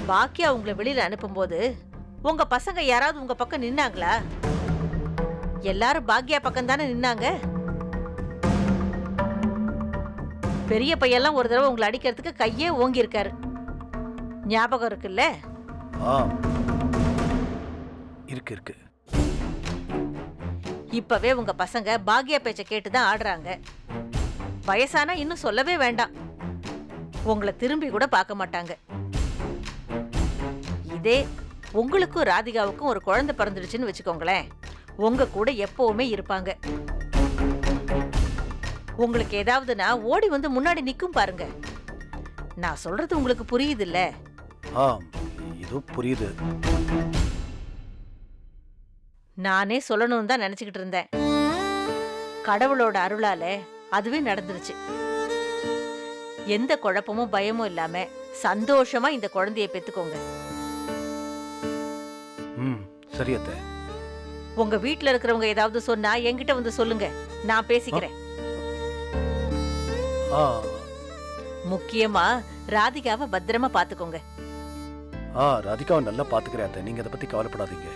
பாக்கியா உங்களை வெளியில அனுப்பும்போது உங்க பசங்க யாராவது உங்க பக்கம் நின்னாங்களா? எல்லாரும் பாக்கியா பக்கம் தானே நின்னாங்க. பெரிய பையெல்லாம் ஒரு தடவை உங்களை அடிக்கிறதுக்கு கையே ஓங்கி இருக்காரு, ஞாபகம் இருக்குல்ல? இருக்கு இருக்கு. இப்பவே உங்க பசங்க பாக்கியா பேச்ச கேட்டுதான் ஆடுறாங்க. வயசானா இன்னும் சொல்லவே வேண்டாம், உங்களை திரும்பி கூட பார்க்க மாட்டாங்க. இதே உங்களுக்கும் ராதிகாவுக்கும் ஒரு குழந்தை பிறந்துடுச்சுன்னு வச்சுக்கோங்களேன், உங்க கூட எப்பவுமே இருப்பாங்க. உங்களுக்கு ஏதாவதுனா ஓடி வந்து முன்னாடி நிக்கும் பாருங்க. நான் சொல்றது உங்களுக்கு புரியுது இல்ல? இது புரியுது. நானே சொல்லணும்னு தான் நினைச்சுக்கிட்டு இருந்தேன். கடவுளோட அருளால அதுவே நடந்துருச்சு. எந்த குழப்பமும் பயமும் இல்லாம சந்தோஷமா இந்த குழந்தையை பெத்துக்கோங்க. சரி அத்தை. உங்க வீட்டுல இருக்கிறவங்க ஏதாவது சொன்னா என்கிட்ட வந்து சொல்லுங்க, நான் பேசிக்கிறேன். முக்கியமா ராதிகாவை பத்திரமா பாத்துக்கோங்க. ராதிகாவை நல்லா பாத்துக்கிறேன் அத்தை, நீங்க அதை பத்தி கவலைப்படாதீங்க.